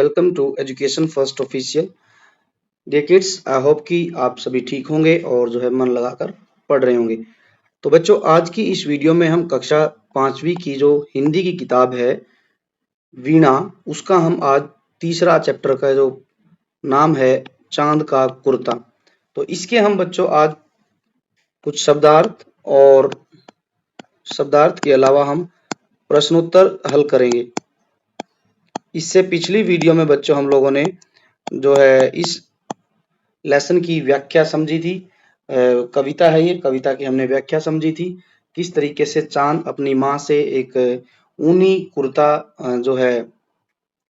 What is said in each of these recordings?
Welcome to education first official. Dear kids, I hope कि आप सभी ठीक होंगे और जो है मन लगाकर पढ़ रहे होंगे। तो बच्चों, आज की इस वीडियो में हम कक्षा 5वीं की जो हिंदी की किताब है वीणा, उसका हम आज तीसरा चैप्टर का जो नाम है चांद का कुर्ता। तो इसके हम बच्चों आज कुछ शब्दार्थ और शब्दार्थ के अलावा हम प्रश्नोत्तर हल करेंगे। इससे पिछली वीडियो में बच्चों हम लोगों ने जो है इस लेसन की व्याख्या समझी थी। कविता है, ये कविता की हमने व्याख्या समझी थी, किस तरीके से चांद अपनी माँ से एक ऊनी कुर्ता जो है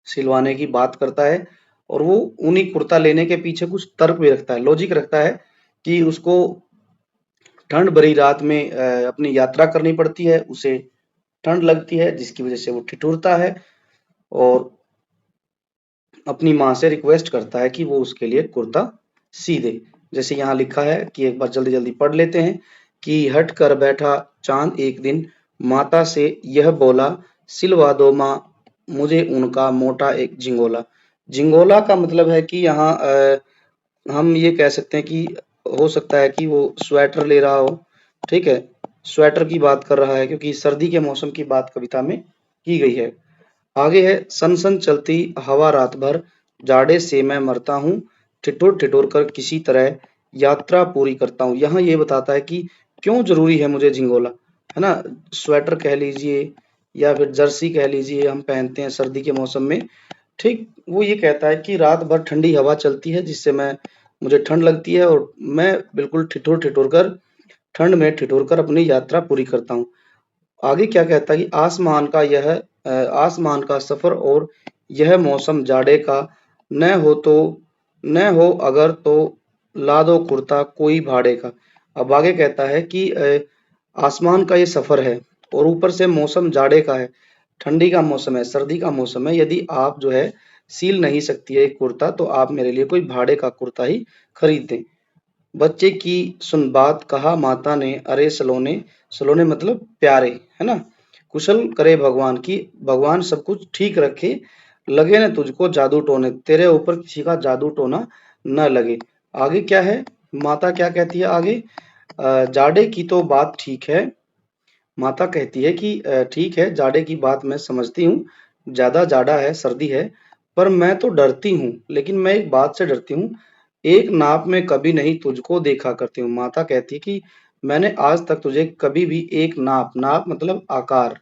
सिलवाने की बात करता है, और वो ऊनी कुर्ता लेने के पीछे कुछ तर्क भी रखता है, लॉजिक रखता है कि उसको ठंड भरी रात में अपनी यात्रा करनी पड़ती है, उसे ठंड लगती है जिसकी वजह से वो ठिठुरता है और अपनी माँ से रिक्वेस्ट करता है कि वो उसके लिए कुर्ता सी दे। जैसे यहाँ लिखा है कि एक बार जल्दी जल्दी पढ़ लेते हैं कि हट कर बैठा चांद एक दिन, माता से यह बोला, सिलवा दो माँ मुझे उनका मोटा एक झिंगोला। झिंगोला का मतलब है कि यहाँ हम ये कह सकते हैं कि हो सकता है कि वो स्वेटर ले रहा हो। ठीक है, स्वेटर की बात कर रहा है क्योंकि सर्दी के मौसम की बात कविता में की गई है। आगे है, सन सन चलती हवा रात भर, जाड़े से मैं मरता हूँ, ठिठुर ठिठुर कर किसी तरह यात्रा पूरी करता हूँ। यहाँ ये बताता है कि क्यों जरूरी है मुझे झिंगोला, है ना। स्वेटर कह लीजिए या फिर जर्सी कह लीजिए, हम पहनते हैं सर्दी के मौसम में। ठीक, वो ये कहता है कि रात भर ठंडी हवा चलती है जिससे मुझे ठंड लगती है और मैं बिल्कुल ठिठुर ठिठुर कर, ठंड में ठिठुर कर अपनी यात्रा पूरी करता हूँ। आगे क्या कहता है कि आसमान का सफर और यह मौसम जाड़े का, न हो तो न हो अगर तो ला दो कुर्ता कोई भाड़े का। अब आगे कहता है कि आसमान का ये सफर है और ऊपर से मौसम जाड़े का है, ठंडी का मौसम है, सर्दी का मौसम है। यदि आप जो है सील नहीं सकती है एक कुर्ता, तो आप मेरे लिए कोई भाड़े का कुर्ता ही खरीद दें। बच्चे की सुन बात कहा माता ने, अरे सलोने, सलोने मतलब प्यारे, है ना। कुशल करे भगवान की, भगवान सब कुछ ठीक रखे, लगे न तुझको जादू टोने, तेरे ऊपर किसी का जादू टोना न लगे। आगे क्या है, माता क्या कहती है आगे, जाड़े की तो बात ठीक है। माता कहती है कि ठीक है, जाड़े की बात मैं समझती हूँ, ज्यादा जाड़ा है, सर्दी है, पर मैं तो डरती हूँ, लेकिन मैं एक बात से डरती हूँ, एक नाप में कभी नहीं तुझको देखा करती हूँ। माता कहती है कि मैंने आज तक तुझे कभी भी एक नाप, नाप मतलब आकार,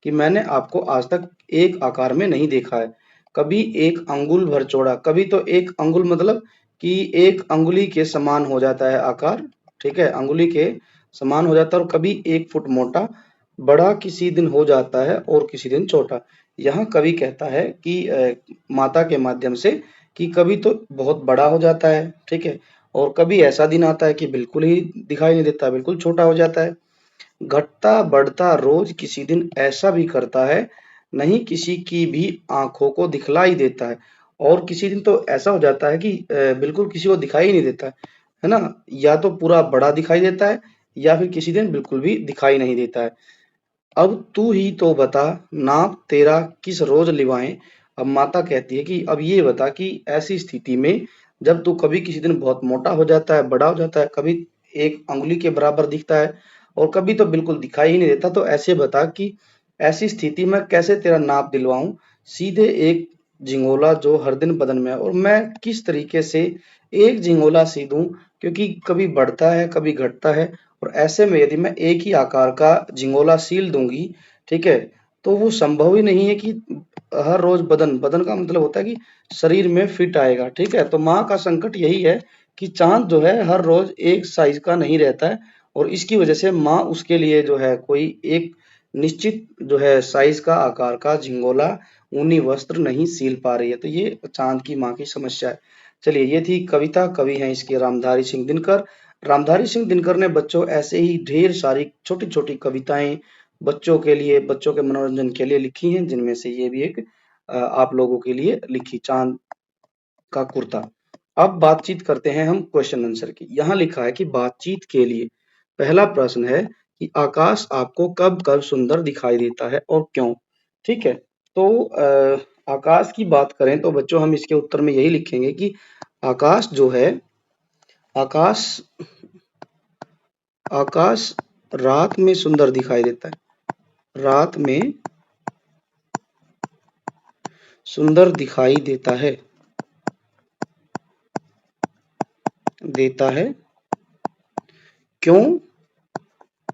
कि मैंने आपको आज तक एक आकार में नहीं देखा है। कभी एक अंगुल भर चौड़ा, कभी तो एक अंगुल मतलब कि एक अंगुली के समान हो जाता है आकार। ठीक है, अंगुली के समान हो जाता है, और कभी 1 फुट मोटा, बड़ा किसी दिन हो जाता है और किसी दिन छोटा। यहाँ कवि कहता है कि माता के माध्यम से कि कभी तो बहुत बड़ा हो जाता है, ठीक है, और कभी ऐसा दिन आता है कि बिल्कुल ही दिखाई नहीं देता, बिल्कुल छोटा हो जाता है। घटता बढ़ता रोज किसी दिन ऐसा भी करता है, नहीं किसी की भी आंखों को दिखलाई देता है। और किसी दिन तो ऐसा हो जाता है कि बिल्कुल किसी को दिखाई ही नहीं देता है ना। या तो पूरा बड़ा दिखाई देता है या फिर किसी दिन बिल्कुल भी दिखाई नहीं देता है। अब तू ही तो बता, नाप तेरा किस रोज लिवाएं। अब माता कहती है कि अब ये बता कि ऐसी स्थिति में जब तू कभी किसी दिन बहुत मोटा हो जाता है, बड़ा हो जाता है, कभी एक अंगुली के बराबर दिखता है और कभी तो बिल्कुल दिखाई ही नहीं देता, तो ऐसे बता कि ऐसी स्थिति में कैसे तेरा नाप दिलवाऊं, सीधे एक झिंगोला जो हर दिन बदन में है, और मैं किस तरीके से एक झिंगोला सी दूं, क्योंकि कभी बढ़ता है कभी घटता है, और ऐसे में यदि मैं एक ही आकार का झिंगोला सील दूंगी, ठीक है, तो वो संभव ही नहीं है कि हर रोज बदन, बदन का मतलब होता है कि शरीर में फिट आएगा। ठीक है, तो माँ का संकट यही है कि चांद जो है हर रोज एक साइज का नहीं रहता है, और इसकी वजह से माँ उसके लिए जो है कोई एक निश्चित जो है साइज का, आकार का झिंगोला, ऊनी वस्त्र नहीं सील पा रही है। तो ये चांद की माँ की समस्या है। चलिए, ये थी कविता, कवि हैं इसके रामधारी सिंह दिनकर। रामधारी सिंह दिनकर ने बच्चों ऐसे ही ढेर सारी छोटी छोटी कविताएं बच्चों के लिए, बच्चों के मनोरंजन के लिए लिखी हैं, जिनमें से ये भी एक आप लोगों के लिए लिखी, चांद का कुर्ता। अब बातचीत करते हैं हम क्वेश्चन आंसर की। यहाँ लिखा है कि बातचीत के लिए पहला प्रश्न है कि आकाश आपको कब कब सुंदर दिखाई देता है और क्यों। ठीक है, तो आकाश की बात करें तो बच्चों हम इसके उत्तर में यही लिखेंगे कि आकाश जो है, आकाश आकाश रात में सुंदर दिखाई देता है। रात में सुंदर दिखाई देता है। क्यों?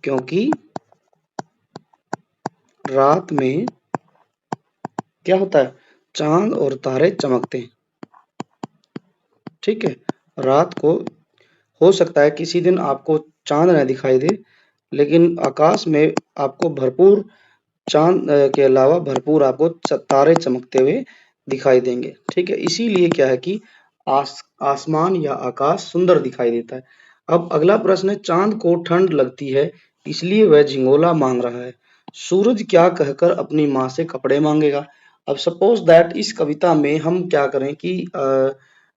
क्योंकि रात में क्या होता है, चांद और तारे चमकते हैं। ठीक है, रात को हो सकता है किसी दिन आपको चांद न दिखाई दे, लेकिन आकाश में आपको भरपूर चांद के अलावा भरपूर आपको तारे चमकते हुए दिखाई देंगे। ठीक है, इसीलिए क्या है कि आसमान या आकाश सुंदर दिखाई देता है। अब अगला प्रश्न है, चांद को ठंड लगती है इसलिए वह झिंगोला मांग रहा है। सूरज क्या कहकर अपनी माँ से कपड़े मांगेगा। अब सपोज दैट इस कविता में हम क्या करें कि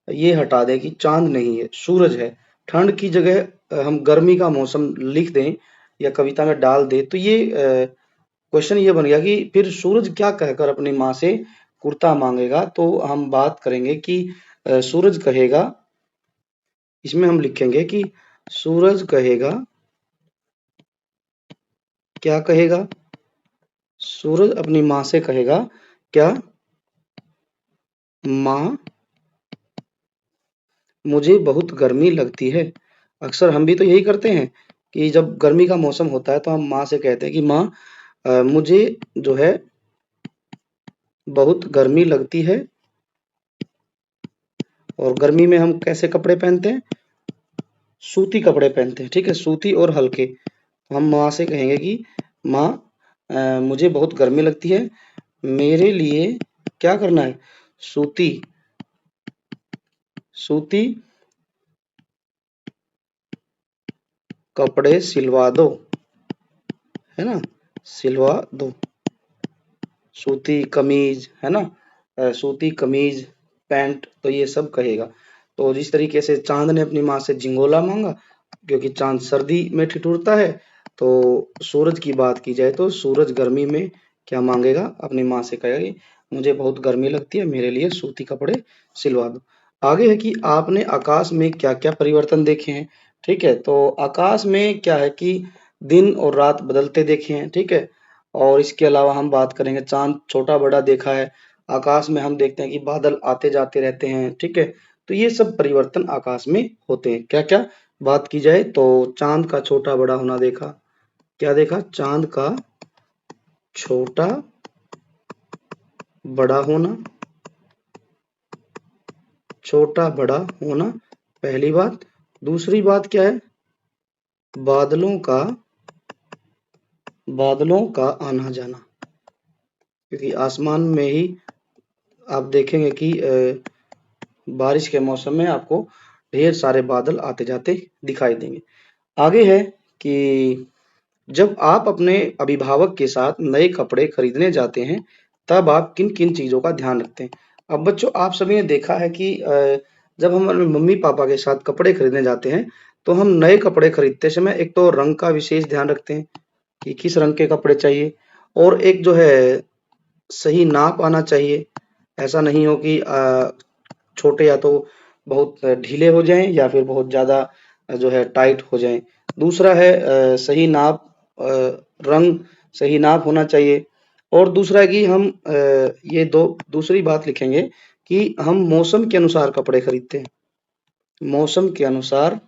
ये हटा दें कि चांद नहीं है, सूरज है। ठंड की जगह हम गर्मी का मौसम लिख दें या कविता में डाल दें, तो ये क्वेश्चन ये बन गया कि फिर सूरज क्या कहकर अपनी माँ से कुर्ता मांगेगा। तो हम बात करेंगे कि सूरज कहेगा, इसमें हम लिखेंगे कि सूरज कहेगा, क्या कहेगा, सूरज अपनी माँ से कहेगा, क्या माँ मुझे बहुत गर्मी लगती है। अक्सर हम भी तो यही करते हैं कि जब गर्मी का मौसम होता है तो हम माँ से कहते हैं कि माँ मुझे जो है बहुत गर्मी लगती है। और गर्मी में हम कैसे कपड़े पहनते हैं, सूती कपड़े पहनते हैं। ठीक है, सूती और हल्के। हम माँ से कहेंगे कि माँ मुझे बहुत गर्मी लगती है, मेरे लिए क्या करना है, सूती सूती कपड़े सिलवा दो, है ना, सिलवा दो। सूती कमीज, है ना, सूती कमीज, पैंट, तो ये सब कहेगा। तो जिस तरीके से चांद ने अपनी माँ से झिंगोला मांगा क्योंकि चांद सर्दी में ठिठुरता है, तो सूरज की बात की जाए तो सूरज गर्मी में क्या मांगेगा, अपनी माँ से कहेगा कि मुझे बहुत गर्मी लगती है, मेरे लिए सूती कपड़े सिलवा दो। आगे है कि आपने आकाश में क्या क्या परिवर्तन देखे हैं। ठीक है, तो आकाश में क्या है कि दिन और रात बदलते देखे हैं। ठीक है, और इसके अलावा हम बात करेंगे चांद छोटा बड़ा देखा है। आकाश में हम देखते हैं कि बादल आते जाते रहते हैं। ठीक है, तो ये सब परिवर्तन आकाश में होते हैं। क्या क्या बात की जाए तो चांद का छोटा बड़ा होना देखा। क्या देखा, चांद का छोटा बड़ा होना, छोटा बड़ा होना पहली बात। दूसरी बात क्या है, बादलों का आना जाना, क्योंकि आसमान में ही आप देखेंगे कि बारिश के मौसम में आपको ढेर सारे बादल आते जाते दिखाई देंगे। आगे है कि जब आप अपने अभिभावक के साथ नए कपड़े खरीदने जाते हैं तब आप किन किन चीजों का ध्यान रखते हैं। अब बच्चों आप सभी ने देखा है कि जब हम अपने मम्मी पापा के साथ कपड़े खरीदने जाते हैं तो हम नए कपड़े खरीदते समय एक तो रंग का विशेष ध्यान रखते हैं कि किस रंग के कपड़े चाहिए, और एक जो है सही नाप आना चाहिए। ऐसा नहीं हो कि छोटे या तो बहुत ढीले हो जाएं या फिर बहुत ज्यादा जो है टाइट हो जाएं। दूसरा है सही नाप, रंग सही नाप होना चाहिए। और दूसरा है कि हम ये दो दूसरी बात लिखेंगे कि हम मौसम के अनुसार कपड़े खरीदते हैं। मौसम के अनुसार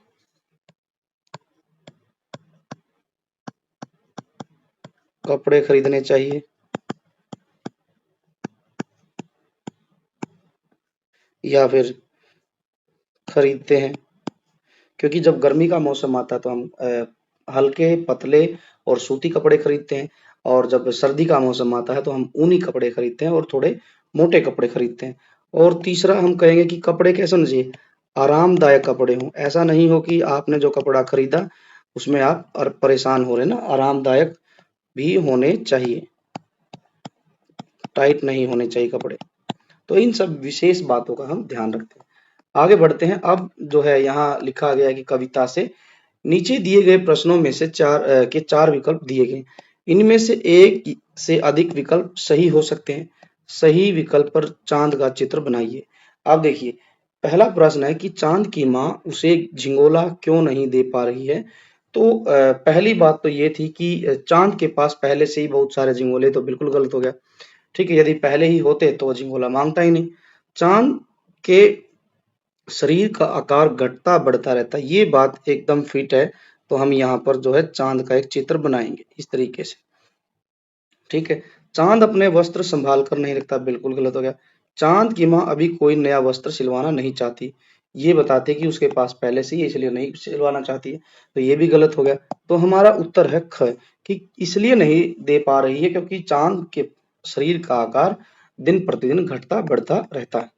कपड़े खरीदने चाहिए या फिर खरीदते हैं, क्योंकि जब गर्मी का मौसम आता है तो हम हल्के पतले और सूती कपड़े खरीदते हैं, और जब सर्दी का मौसम आता है तो हम ऊनी कपड़े खरीदते हैं और थोड़े मोटे कपड़े खरीदते हैं। और तीसरा हम कहेंगे कि कपड़े कैसे होने चाहिए, आरामदायक कपड़े हों। ऐसा नहीं हो कि आपने जो कपड़ा खरीदा उसमें आप परेशान हो रहे ना, आरामदायक भी होने चाहिए, टाइट नहीं होने चाहिए कपड़े। तो इन सब विशेष बातों का हम ध्यान रखते हैं। आगे बढ़ते हैं। अब जो है यहाँ लिखा गया है कि कविता से नीचे दिए गए प्रश्नों में से चार विकल्प दिए गए, इनमें से एक से अधिक विकल्प सही हो सकते हैं। सही विकल्प पर चांद का चित्र बनाइए। अब देखिए, पहला प्रश्न है कि चांद की माँ उसे झिंगोला क्यों नहीं दे पा रही है। तो पहली बात तो ये थी कि चांद के पास पहले से ही बहुत सारे झिंगोले, तो बिल्कुल गलत हो गया। ठीक है, यदि पहले ही होते तो वो झिंगोला मांगता ही नहीं। चांद के शरीर का आकार घटता बढ़ता रहता है, ये बात एकदम फिट है। तो हम यहाँ पर जो है चांद का एक चित्र बनाएंगे इस तरीके से। ठीक है, चांद अपने वस्त्र संभाल कर नहीं रखता, बिल्कुल गलत हो गया। चांद की माँ अभी कोई नया वस्त्र सिलवाना नहीं चाहती, ये बताते कि उसके पास पहले से ही है, इसलिए नहीं सिलवाना चाहती है, तो ये भी गलत हो गया। तो हमारा उत्तर है ख, कि इसलिए नहीं दे पा रही है क्योंकि चांद के शरीर का आकार दिन प्रतिदिन घटता बढ़ता रहता है।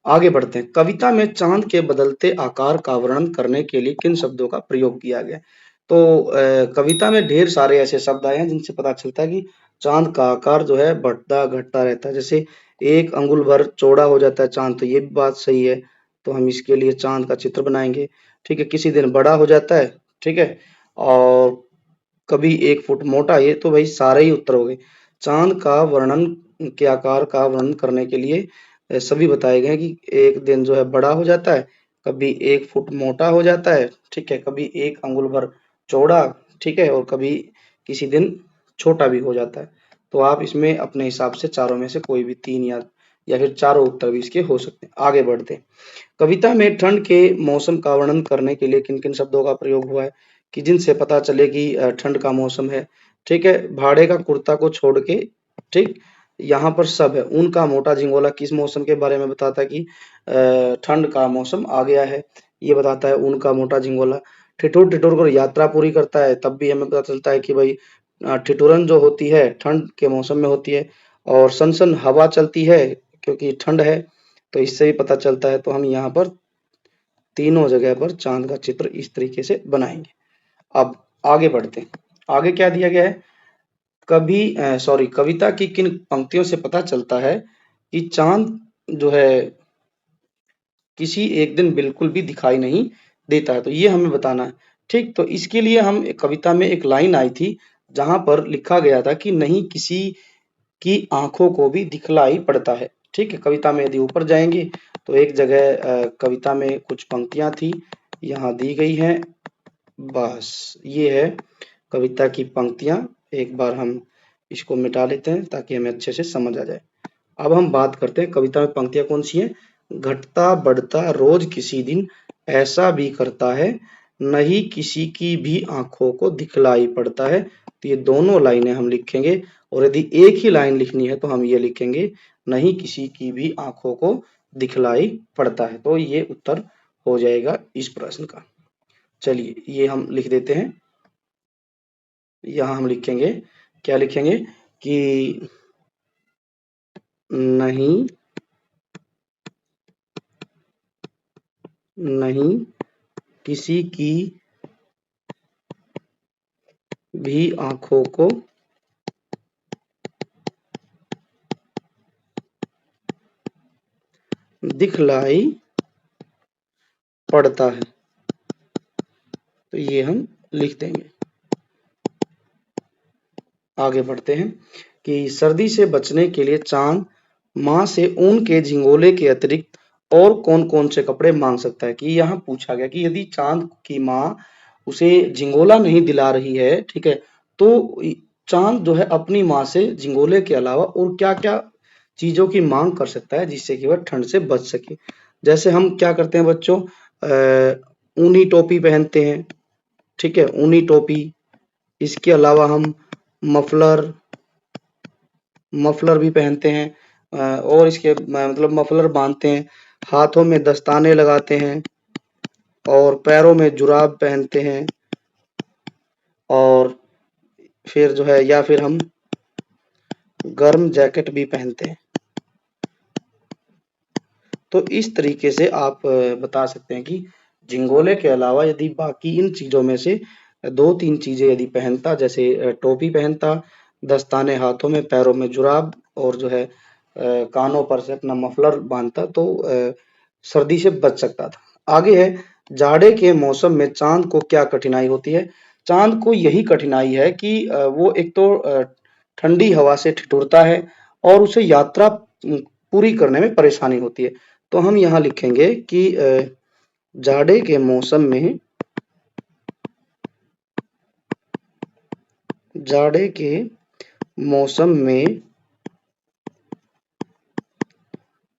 आगे बढ़ते हैं। कविता में चांद के बदलते आकार का वर्णन करने के लिए किन शब्दों का प्रयोग किया गया है? तो कविता में ढेर सारे ऐसे शब्द आए हैं जिनसे पता चलता है कि चांद का आकार जो है बढ़ता घटता रहता है। जैसे एक अंगुल भर चौड़ा हो जाता है चांद, तो ये भी बात सही है। तो हम इसके लिए चांद का चित्र बनाएंगे। ठीक है, किसी दिन बड़ा हो जाता है। ठीक है, और कभी 1 फुट मोटा, ये तो भाई सारे ही उत्तर हो गए। चांद का वर्णन के आकार का वर्णन करने के लिए सभी बताए गए हैं कि एक दिन जो है बड़ा हो जाता है, कभी 1 फुट मोटा हो जाता है। ठीक है, कभी 1 अंगुल भर चौड़ा। ठीक है, और कभी किसी दिन छोटा भी हो जाता है। तो आप इसमें अपने हिसाब से चारों में से कोई भी 3 या फिर चारों उत्तर भी इसके हो सकते हैं। आगे बढ़ते हैं। कविता में ठंड के मौसम का वर्णन करने के लिए किन-किन शब्दों का प्रयोग हुआ है कि जिनसे पता चले कि ठंड का मौसम है। ठीक है, भाड़े का कुर्ता को छोड़ के, ठीक, यहाँ पर सब है। ऊन का मोटा झिंगोला किस मौसम के बारे में बताता है कि ठंड का मौसम आ गया है, ये बताता है ऊन का मोटा झिंगोला। ठिठुर-ठिठुर कर यात्रा पूरी करता है, तब भी हमें पता चलता है कि भाई ठिठुरन जो होती है ठंड के मौसम में होती है। और सन-सन हवा चलती है क्योंकि ठंड है, तो इससे भी पता चलता है। तो हम यहाँ पर तीनों जगह पर चांद का चित्र इस तरीके से बनाएंगे। अब आगे बढ़ते हैं। आगे क्या दिया गया है? कविता की किन पंक्तियों से पता चलता है कि चांद जो है किसी एक दिन बिल्कुल भी दिखाई नहीं देता है, तो ये हमें बताना है। ठीक, तो इसके लिए हम कविता में एक लाइन आई थी जहां पर लिखा गया था कि नहीं किसी की आंखों को भी दिखलाई पड़ता है। ठीक है, कविता में यदि ऊपर जाएंगे तो एक जगह कविता में कुछ पंक्तियां थी, यहाँ दी गई हैं। बस ये है कविता की पंक्तियां। एक बार हम इसको मिटा लेते हैं ताकि हमें अच्छे से समझ आ जाए। अब हम बात करते हैं कविता में पंक्तियां कौन सी हैं। घटता बढ़ता रोज किसी दिन ऐसा भी करता है, नहीं किसी की भी आंखों को दिखलाई पड़ता है। तो ये दोनों लाइनें हम लिखेंगे, और यदि एक ही लाइन लिखनी है तो हम ये लिखेंगे नहीं किसी की भी आंखों को दिखलाई पड़ता है। तो ये उत्तर हो जाएगा इस प्रश्न का। चलिए ये हम लिख देते हैं। यहाँ हम लिखेंगे, क्या लिखेंगे कि नहीं नहीं किसी की भी आंखों को दिखलाई पड़ता है। तो ये हम लिख देंगे। आगे बढ़ते हैं कि सर्दी से बचने के लिए चांद माँ से ऊन के झिंगोले के अतिरिक्त और कौन-कौन से कपड़े मांग सकता है। कि यहाँ पूछा गया कि यदि चांद की माँ उसे झिंगोला नहीं दिला रही है, ठीक है, तो चांद जो है अपनी माँ से झिंगोले के अलावा और क्या-क्या चीजों की मांग कर सकता है जिससे कि वह ठंड से बच सके। जैसे हम क्या करते हैं बच्चों, ऊनी टोपी पहनते हैं। ठीक है, ऊनी टोपी। इसके अलावा हम मफलर मफलर भी पहनते हैं, और इसके मतलब मफलर बांधते हैं, हाथों में दस्ताने लगाते हैं, और पैरों में जुराब पहनते हैं, और फिर जो है या फिर हम गर्म जैकेट भी पहनते हैं। तो इस तरीके से आप बता सकते हैं कि झिंगोले के अलावा यदि बाकी इन चीजों में से 2-3 चीजें यदि पहनता, जैसे टोपी पहनता, दस्ताने हाथों में, पैरों में जुराब, और जो है कानों पर से अपना मफलर बांधता, तो सर्दी से बच सकता था। आगे है, जाड़े के मौसम में चांद को क्या कठिनाई होती है। चांद को यही कठिनाई है कि वो एक तो ठंडी हवा से ठिठुरता है, और उसे यात्रा पूरी करने में परेशानी होती है। तो हम यहाँ लिखेंगे कि जाड़े के मौसम में जाड़े के मौसम में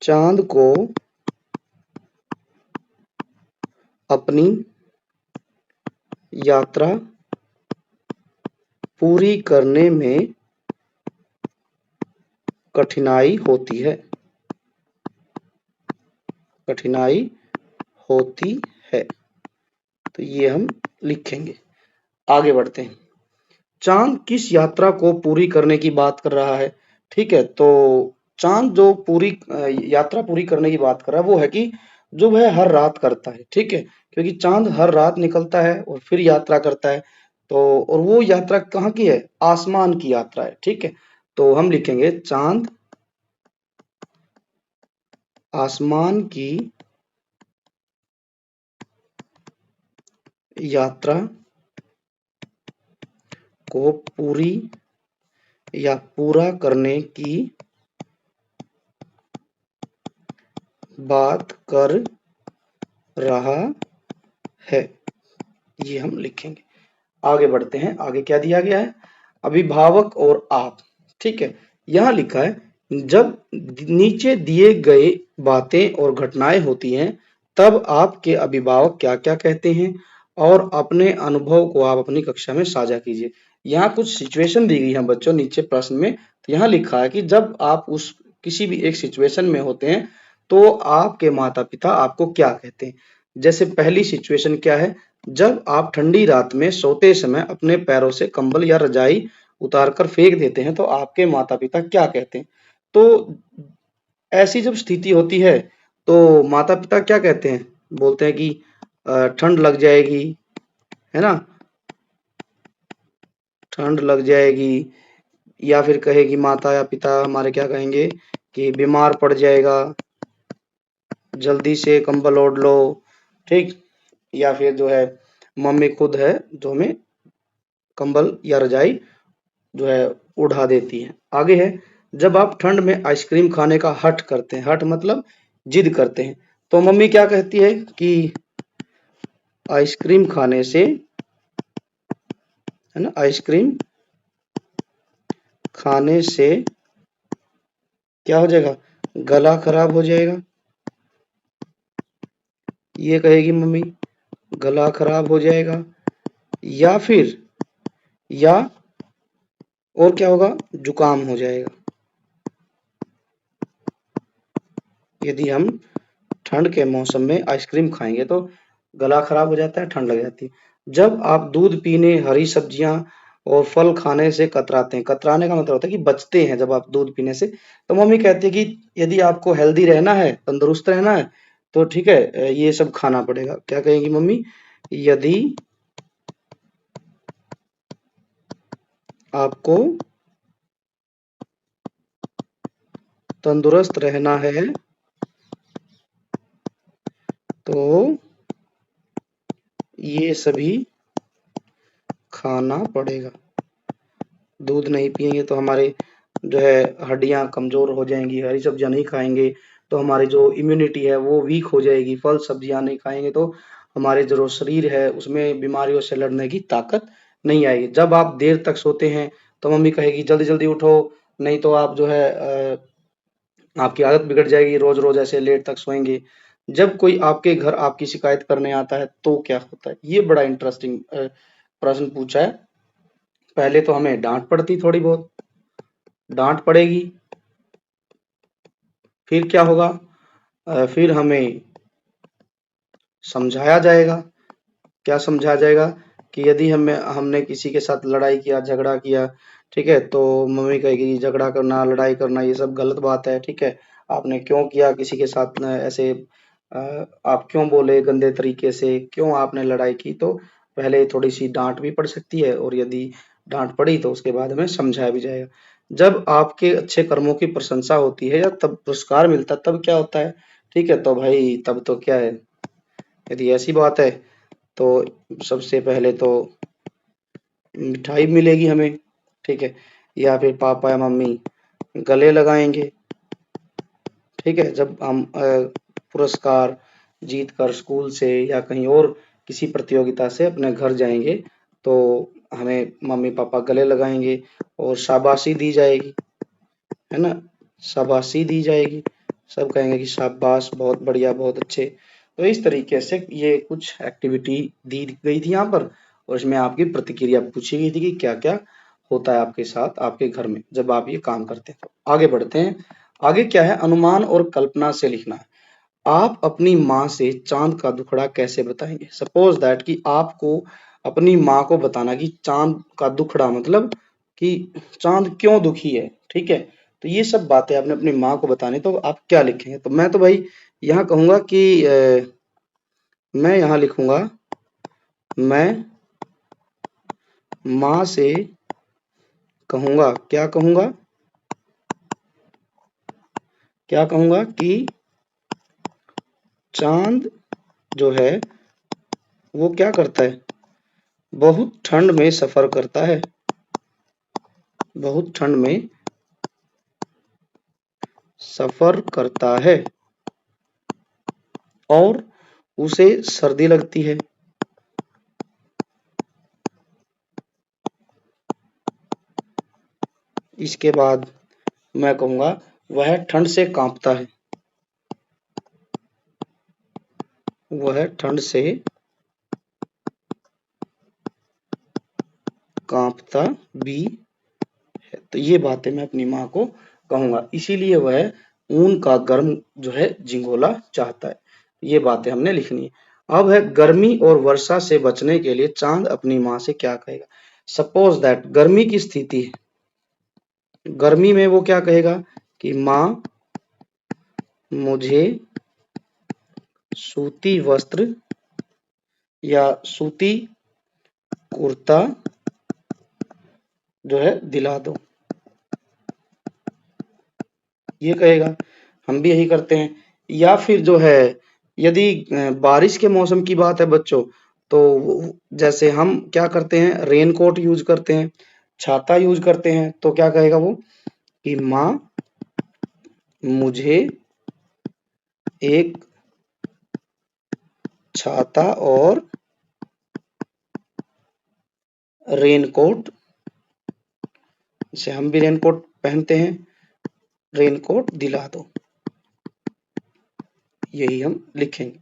चांद को अपनी यात्रा पूरी करने में कठिनाई होती है। कठिनाई होती है। तो ये हम लिखेंगे। आगे बढ़ते हैं। चांद किस यात्रा को पूरी करने की बात कर रहा है? ठीक है, तो चांद जो यात्रा पूरी करने की बात कर रहा है वो है कि जो वह हर रात करता है। ठीक है, क्योंकि चांद हर रात निकलता है और फिर यात्रा करता है। तो और वो यात्रा कहाँ की है? आसमान की यात्रा है। ठीक है, तो हम लिखेंगे चांद आसमान की यात्रा को पूरी या पूरा करने की बात कर रहा है। ये हम लिखेंगे। आगे बढ़ते हैं। आगे क्या दिया गया है? अभिभावक और आप। ठीक है, यहाँ लिखा है जब नीचे दिए गए बातें और घटनाएं होती हैं तब आपके अभिभावक क्या-क्या कहते हैं और अपने अनुभव को आप अपनी कक्षा में साझा कीजिए। यहाँ कुछ सिचुएशन दी गई है बच्चों नीचे प्रश्न में। तो यहाँ लिखा है कि जब आप उस किसी भी एक सिचुएशन में होते हैं तो आपके माता-पिता आपको क्या कहते हैं। जैसे पहली सिचुएशन क्या है? जब आप ठंडी रात में सोते समय अपने पैरों से कंबल या रजाई उतारकर फेंक देते हैं तो आपके माता-पिता क्या कहते हैं? तो ऐसी जब स्थिति होती है तो माता-पिता क्या कहते हैं? बोलते हैं कि ठंड लग जाएगी, है ना? ठंड लग जाएगी, या फिर कहे कि माता या पिता हमारे क्या कहेंगे कि बीमार पड़ जाएगा, जल्दी से कंबल ओढ़ लो, ठीक? या फिर जो है मम्मी खुद है जो हमें कंबल या रजाई जो है उड़ा देती है। आगे है जब आप ठंड में आइसक्रीम खाने का हठ करते हैं, हठ मतलब जिद करते हैं, तो मम्मी क्या कहती है कि आइसक्रीम खाने से, है ना, आइसक्रीम खाने से क्या हो जाएगा? गला खराब हो जाएगा। ये कहेगी मम्मी गला खराब हो जाएगा। या फिर या और क्या होगा? जुकाम हो जाएगा। यदि हम ठंड के मौसम में आइसक्रीम खाएंगे तो गला खराब हो जाता है, ठंड लग जाती है। जब आप दूध पीने, हरी सब्जियां और फल खाने से कतराते हैं, कतराने का मतलब होता है कि बचते हैं जब आप दूध पीने से, तो मम्मी कहती है कि यदि आपको हेल्दी रहना है, तंदुरुस्त रहना है, तो ठीक है ये सब खाना पड़ेगा। क्या कहेंगी मम्मी? यदि आपको तंदुरुस्त रहना है तो ये सभी खाना पड़ेगा। दूध नहीं पिएंगे तो हमारे जो है हड्डियां कमजोर हो जाएंगी, हरी सब्जियां नहीं खाएंगे तो हमारी जो इम्यूनिटी है वो वीक हो जाएगी, फल सब्जियां नहीं खाएंगे तो हमारे जो शरीर है उसमें बीमारियों से लड़ने की ताकत नहीं आएगी। जब आप देर तक सोते हैं तो मम्मी कहेगी जल्दी जल्दी उठो, नहीं तो आप जो है आपकी आदत बिगड़ जाएगी, रोज रोज ऐसे लेट तक सोएंगे। जब कोई आपके घर आपकी शिकायत करने आता है तो क्या होता है? ये बड़ा इंटरेस्टिंग प्रश्न पूछा है। पहले तो हमें डांट पड़ती, थोड़ी बहुत डांट पड़ेगी, फिर क्या होगा? फिर हमें समझाया जाएगा। क्या समझाया जाएगा? कि यदि हमें हमने किसी के साथ लड़ाई किया, झगड़ा किया, ठीक है, तो मम्मी कहेगी झगड़ा करना, लड़ाई करना ये सब गलत बात है। ठीक है, आपने क्यों किया किसी के साथ ऐसे, आप क्यों बोले गंदे तरीके से, क्यों आपने लड़ाई की? तो पहले थोड़ी सी डांट भी पड़ सकती है और यदि डांट पड़ी तो उसके बाद हमें समझाया भी जाएगा। जब आपके अच्छे कर्मों की प्रशंसा होती है या तब पुरस्कार मिलता है तब क्या होता है? ठीक है, तो भाई तब तो क्या है, यदि ऐसी बात है तो सबसे पहले तो मिठाई मिलेगी हमें, ठीक है, या फिर पापा या मम्मी गले लगाएंगे। ठीक है, जब हम पुरस्कार जीत कर स्कूल से या कहीं और किसी प्रतियोगिता से अपने घर जाएंगे तो हमें मम्मी पापा गले लगाएंगे और शाबाशी दी जाएगी, है ना, शाबाशी दी जाएगी। सब कहेंगे कि शाबाश, बहुत बढ़िया, बहुत अच्छे। तो इस तरीके से ये कुछ एक्टिविटी दी गई थी यहाँ पर और इसमें आपकी प्रतिक्रिया पूछी गई थी कि क्या क्या होता है आपके साथ आपके घर में जब आप ये काम करते हैं। तो आगे बढ़ते हैं। आगे क्या है, अनुमान और कल्पना से लिखना है। आप अपनी माँ से चांद का दुखड़ा कैसे बताएंगे? सपोज दैट कि आपको अपनी माँ को बताना कि चांद का दुखड़ा मतलब कि चांद क्यों दुखी है। ठीक है, तो ये सब बातें आपने अपनी माँ को बतानी, तो आप क्या लिखेंगे? तो मैं तो भाई यहाँ कहूंगा कि मैं यहाँ लिखूंगा, मैं माँ से कहूंगा, क्या कहूंगा, क्या कहूंगा कि चांद जो है वो क्या करता है, बहुत ठंड में सफर करता है, बहुत ठंड में सफर करता है और उसे सर्दी लगती है। इसके बाद मैं कहूंगा वह ठंड से कांपता है, वह ठंड से कांपता भी है। तो ये बातें मैं अपनी माँ को कहूंगा, इसीलिए वह ऊन का गर्म जो है झिंगोला चाहता है। ये बातें हमने लिखनी है। अब है गर्मी और वर्षा से बचने के लिए चांद अपनी माँ से क्या कहेगा? सपोज दैट गर्मी की स्थिति है, गर्मी में वो क्या कहेगा कि माँ मुझे सूती वस्त्र या सूती कुर्ता जो है दिला दो, ये कहेगा। हम भी यही करते हैं। या फिर जो है यदि बारिश के मौसम की बात है बच्चों, तो जैसे हम क्या करते हैं, रेन कोट यूज करते हैं, छाता यूज करते हैं, तो क्या कहेगा वो कि माँ मुझे एक छाता और रेन कोट, जैसे हम भी रेन कोट पहनते हैं, रेन कोट दिला दो, यही हम लिखेंगे।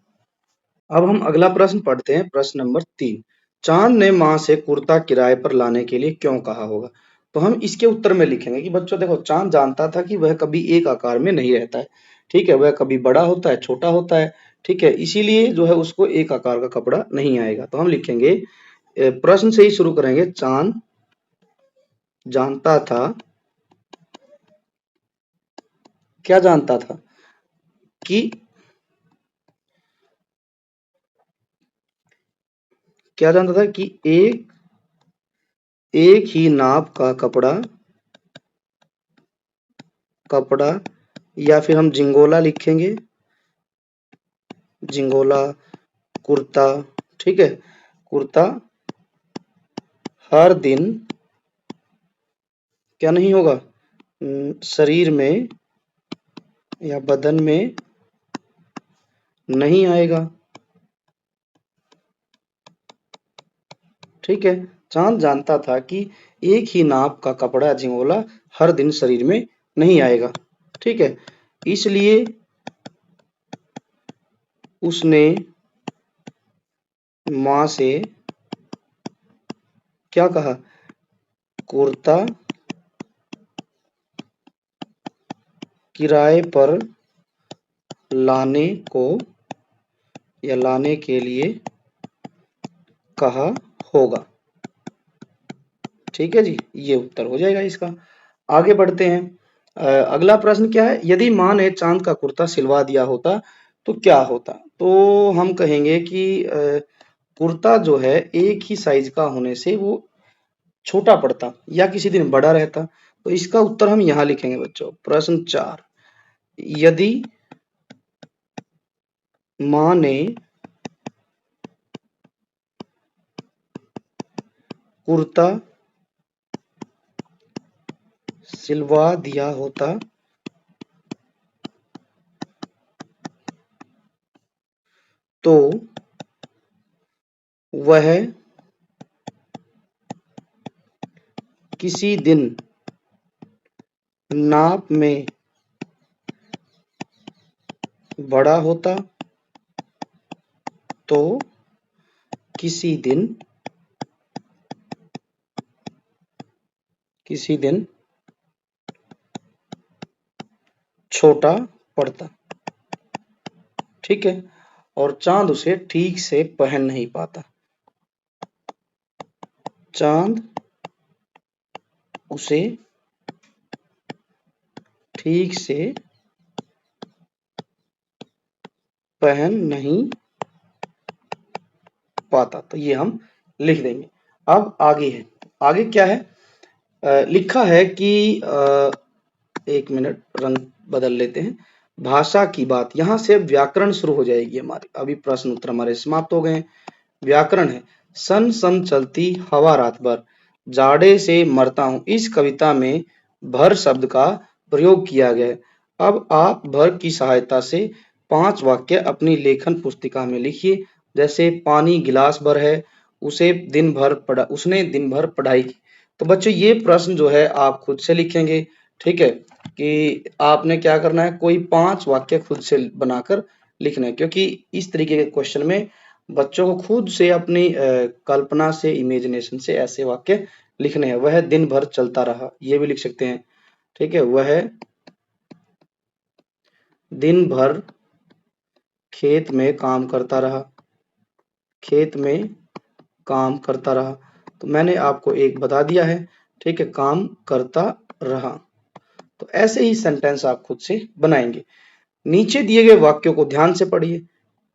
अब हम अगला प्रश्न पढ़ते हैं, प्रश्न नंबर 3। चांद ने माँ से कुर्ता किराए पर लाने के लिए क्यों कहा होगा? तो हम इसके उत्तर में लिखेंगे कि बच्चों देखो, चांद जानता था कि वह कभी एक आकार में नहीं रहता है। ठीक है, वह कभी बड़ा होता है, छोटा होता है। ठीक है, इसीलिए जो है उसको एक आकार का कपड़ा नहीं आएगा। तो हम लिखेंगे, प्रश्न से ही शुरू करेंगे, चांद जानता था, क्या जानता था कि क्या जानता था कि एक एक ही नाप का कपड़ा, कपड़ा या फिर हम झिंगोला लिखेंगे, झिंगोला, कुर्ता, ठीक है, कुर्ता हर दिन क्या नहीं होगा, शरीर में या बदन में नहीं आएगा। ठीक है, चांद जानता था कि एक ही नाप का कपड़ा झिंगोला हर दिन शरीर में नहीं आएगा। ठीक है, इसलिए उसने माँ से क्या कहा, कुर्ता किराए पर लाने को या लाने के लिए कहा होगा। ठीक है जी, ये उत्तर हो जाएगा इसका। आगे बढ़ते हैं। अगला प्रश्न क्या है, यदि माँ ने चांद का कुर्ता सिलवा दिया होता तो क्या होता? तो हम कहेंगे कि कुर्ता जो है एक ही साइज का होने से वो छोटा पड़ता या किसी दिन बड़ा रहता। तो इसका उत्तर हम यहाँ लिखेंगे बच्चों, प्रश्न 4। यदि माँ ने कुर्ता सिलवा दिया होता तो वह किसी दिन नाप में बड़ा होता तो किसी दिन छोटा पड़ता। ठीक है, और चांद उसे ठीक से पहन नहीं पाता। चांद उसे ठीक से पहन नहीं पाता। तो ये हम लिख देंगे। अब आगे है, आगे क्या है? लिखा है कि एक मिनट, रंग बदल लेते हैं। भाषा की बात, यहां से व्याकरण शुरू हो जाएगी हमारी। अभी प्रश्न उत्तर हमारे समाप्त हो गए। व्याकरण है, सन सन चलती हवा रात भर, जाड़े से मरता हूं। इस कविता में भर शब्द का प्रयोग किया गया है। अब आप भर की सहायता से 5 वाक्य अपनी लेखन पुस्तिका में लिखिए। जैसे पानी गिलास भर है, उसने दिन भर पढ़ाई की। तो बच्चों ये प्रश्न जो है आप खुद से लिखेंगे। ठीक है, कि आपने क्या करना है, कोई 5 वाक्य खुद से बनाकर लिखना है, क्योंकि इस तरीके के क्वेश्चन में बच्चों को खुद से अपनी कल्पना से, इमेजिनेशन से ऐसे वाक्य लिखने हैं। वह दिन भर चलता रहा, ये भी लिख सकते हैं। ठीक है, वह दिन भर खेत में काम करता रहा, खेत में काम करता रहा। तो मैंने आपको एक बता दिया है। ठीक है, काम करता रहा। तो ऐसे ही सेंटेंस आप खुद से बनाएंगे। नीचे दिए गए वाक्यों को ध्यान से पढ़िए।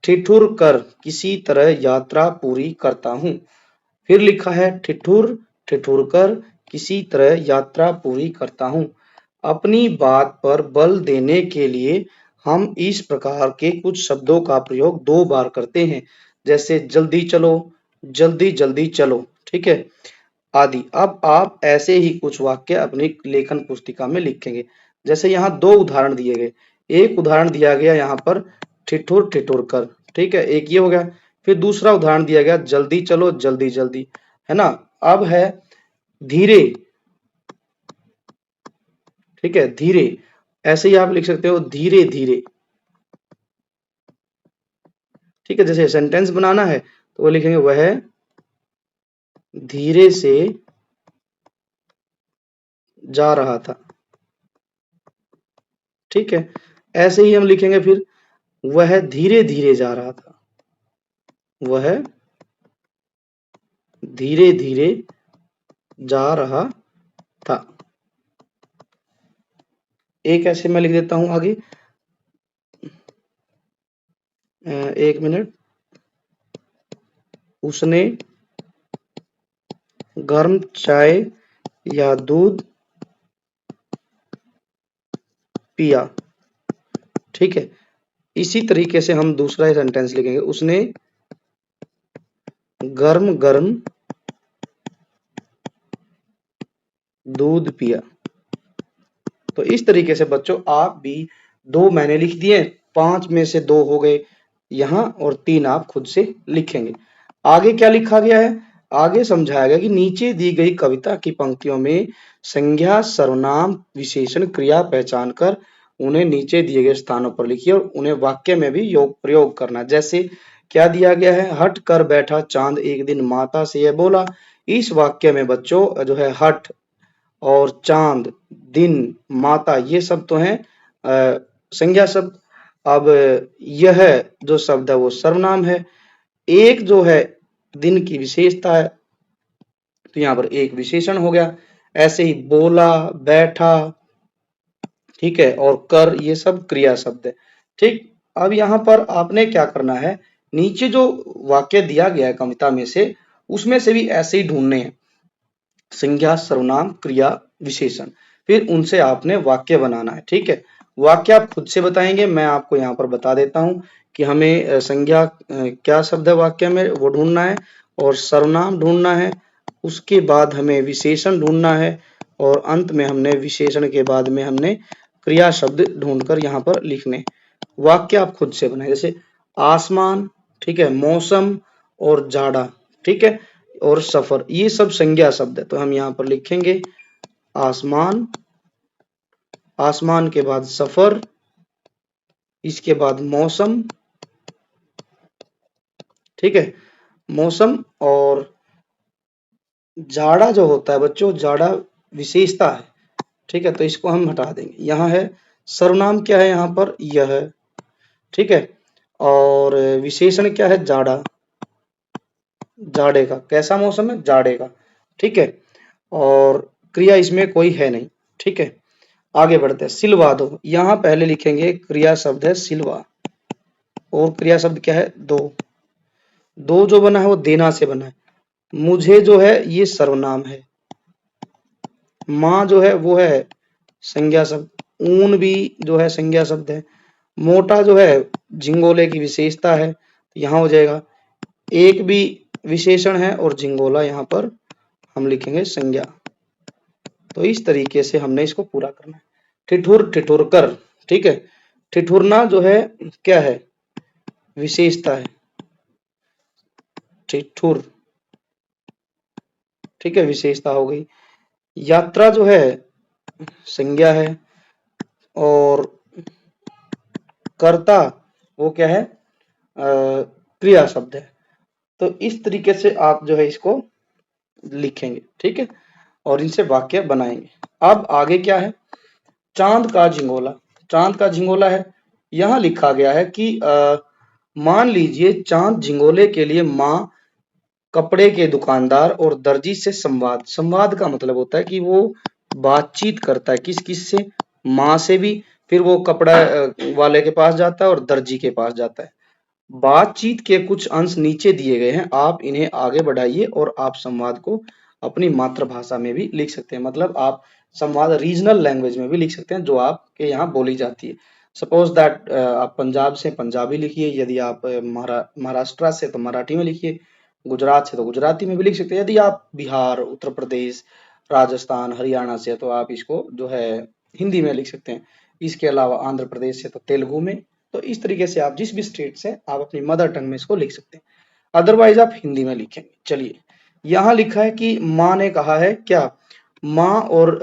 ठिठुर कर किसी तरह यात्रा पूरी करता हूं। फिर लिखा है ठिठुर ठिठुर कर किसी तरह यात्रा पूरी करता हूं। अपनी बात पर बल देने के लिए हम इस प्रकार के कुछ शब्दों का प्रयोग 2 बार करते हैं, जैसे जल्दी चलो, जल्दी जल्दी चलो। ठीक है, आदि। अब आप ऐसे ही कुछ वाक्य अपनी लेखन पुस्तिका में लिखेंगे। जैसे यहाँ 2 उदाहरण दिए गए। एक उदाहरण दिया गया यहाँ पर ठिठुर ठिठुर कर। ठीक है, एक ये हो गया। फिर दूसरा उदाहरण दिया गया जल्दी चलो, जल्दी जल्दी, है ना। अब है धीरे। ठीक है, धीरे, ऐसे ही आप लिख सकते हो धीरे धीरे। ठीक है, जैसे सेंटेंस बनाना है तो वो लिखेंगे वह धीरे से जा रहा था। ठीक है, ऐसे ही हम लिखेंगे फिर वह धीरे धीरे जा रहा था, वह धीरे धीरे जा रहा था। एक ऐसे मैं लिख देता हूं आगे, एक मिनट। उसने गर्म चाय या दूध पिया। ठीक है, इसी तरीके से हम दूसरा सेंटेंस लिखेंगे, उसने गर्म गर्म दूध पिया। तो इस तरीके से बच्चों आप भी 2 मैंने लिख दिए, 5 में से 2 हो गए यहाँ, और 3 आप खुद से लिखेंगे। आगे क्या लिखा गया है? आगे समझाया गया कि नीचे दी गई कविता की पंक्तियों में संज्ञा, सर्वनाम, विशेषण, क्रिया पहचान कर उन्हें नीचे दिए गए स्थानों पर लिखिए और उन्हें वाक्य में भी प्रयोग करना। जैसे क्या दिया गया है, हट कर बैठा चांद एक दिन माता से यह बोला। इस वाक्य में बच्चों जो है हट और चांद, दिन, माता, ये सब तो हैं संज्ञा शब्द। अब यह जो शब्द है वो सर्वनाम है। एक जो है दिन की विशेषता है, तो यहाँ पर एक विशेषण हो गया। ऐसे ही बोला, बैठा, ठीक है, और कर, ये सब क्रिया शब्द है। ठीक, अब यहाँ पर आपने क्या करना है, नीचे जो वाक्य दिया गया है कविता में से, उसमें से भी ऐसे ही ढूंढने हैं, संज्ञा, सर्वनाम, क्रिया, विशेषण, फिर उनसे आपने वाक्य बनाना है। ठीक है, वाक्य आप खुद से बताएंगे, मैं आपको यहाँ पर बता देता हूँ कि हमें संज्ञा क्या शब्द है वाक्य में वो ढूंढना है, और सर्वनाम ढूंढना है। उसके बाद हमें विशेषण ढूंढना है, और अंत में हमने विशेषण के बाद में हमने क्रिया शब्द ढूंढकर यहाँ पर लिखने। वाक्य आप खुद से बनाए, जैसे आसमान, ठीक है, मौसम और जाड़ा, ठीक है, और सफर, ये सब संज्ञा शब्द है। तो हम यहाँ पर लिखेंगे आसमान, आसमान के बाद सफर, इसके बाद मौसम, ठीक है, मौसम, और जाड़ा जो होता है बच्चों, जाड़ा विशेषता है, ठीक है, तो इसको हम हटा देंगे। यहाँ है सर्वनाम क्या है यहाँ पर, यह है, ठीक है, और विशेषण क्या है, जाड़ा, जाड़े का, कैसा मौसम है, जाड़े का, ठीक है, और क्रिया इसमें कोई है नहीं, ठीक है। आगे बढ़ते हैं, सिलवा दो। यहाँ पहले लिखेंगे क्रिया शब्द है सिलवा, और क्रिया शब्द क्या है, दो। दो जो बना है वो देना से बना है। मुझे जो है ये सर्वनाम है, माँ जो है वो है संज्ञा शब्द, ऊन भी जो है संज्ञा शब्द है, मोटा जो है झिंगोले की विशेषता है, यहाँ हो जाएगा। एक भी विशेषण है और झिंगोला यहाँ पर हम लिखेंगे संज्ञा। तो इस तरीके से हमने इसको पूरा करना है। ठिठुर, ठिठुरकर, ठीक है, ठिठुरना जो है क्या है, विशेषता है, ठिठुर, ठीक है, विशेषता हो गई। यात्रा जो है संज्ञा है, और कर्ता वो क्या है, क्रिया शब्द है। तो इस तरीके से आप जो है इसको लिखेंगे, ठीक है, और इनसे वाक्य बनाएंगे। अब आगे क्या है, चांद का झिंगोला। चांद का झिंगोला है, यहाँ लिखा गया है कि मान लीजिए चांद झिंगोले के लिए माँ, कपड़े के दुकानदार और दर्जी से संवाद। संवाद का मतलब होता है कि वो बातचीत करता है, किस किस से, माँ से भी, फिर वो कपड़ा वाले के पास जाता है और दर्जी के पास जाता है। बातचीत के कुछ अंश नीचे दिए गए हैं, आप इन्हें आगे बढ़ाइए और आप संवाद को अपनी मातृभाषा में भी लिख सकते हैं। मतलब आप संवाद रीजनल लैंग्वेज में भी लिख सकते हैं जो आपके यहाँ बोली जाती है। सपोज दैट आप पंजाब से पंजाबी लिखिए, यदि आप महाराष्ट्र से तो मराठी में लिखिए, गुजरात से तो गुजराती में भी लिख सकते हैं, यदि आप बिहार, उत्तर प्रदेश, राजस्थान, हरियाणा से तो आप इसको जो है हिंदी में लिख सकते हैं। इसके अलावा आंध्र प्रदेश से तो तेलुगु में। तो इस तरीके से आप जिस भी स्टेट से आप अपनी मदर टंग में इसको लिख सकते हैं, अदरवाइज आप हिंदी में लिखेंगे। चलिए, यहाँ लिखा है कि माँ ने कहा है क्या, माँ और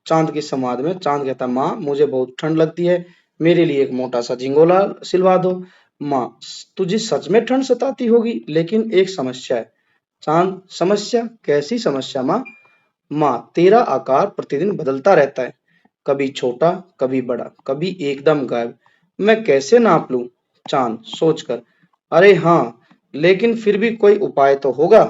चांद के संवाद में चांद कहता है माँ मुझे बहुत ठंड लगती है, मेरे लिए एक मोटा सा झिंगोला सिलवा दो। माँ, तुझे सच में ठंड सताती होगी, लेकिन एक समस्या है। चांद, समस्या, कैसी समस्या माँ? माँ, तेरा आकार प्रतिदिन बदलता रहता है, कभी छोटा, कभी बड़ा, कभी एकदम गायब। मैं कैसे नाप लूं? चांद, सोचकर, अरे हाँ, लेकिन फिर भी कोई उपाय तो होगा।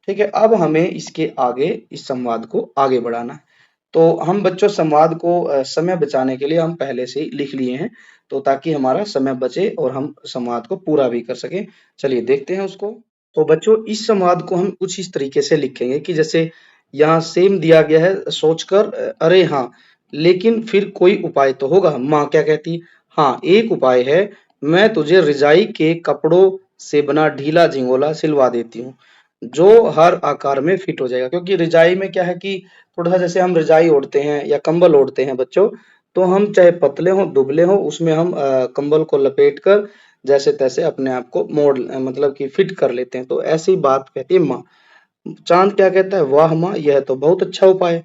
ठीक है, अब हमें इसके आगे इस संवाद को आगे बढ़ाना है। तो हम बच्चों संवाद को समय बचाने के लिए हम पहले से ही लिख लिए हैं, तो ताकि हमारा समय बचे और हम संवाद को पूरा भी कर सकें। चलिए देखते हैं उसको। तो बच्चों इस संवाद को हम कुछ इस तरीके से लिखेंगे कि जैसे यहाँ सेम दिया गया है, सोचकर, अरे हाँ, लेकिन फिर कोई उपाय तो होगा। माँ क्या कहती, हाँ एक उपाय है, मैं तुझे रजाई के कपड़ों से बना ढीला झिंगोला सिलवा देती हूँ, जो हर आकार में फिट हो जाएगा। क्योंकि रजाई में क्या है कि थोड़ा सा जैसे हम रजाई ओढ़ते हैं या कंबल ओढ़ते हैं बच्चों, तो हम चाहे पतले हों दुबले हों, उसमें हम कंबल को लपेट कर जैसे तैसे अपने आप को मोड़ मतलब कि फिट कर लेते हैं। तो ऐसी बात कहती है माँ। चांद क्या कहता है, वाह माँ, यह तो बहुत अच्छा उपाय है,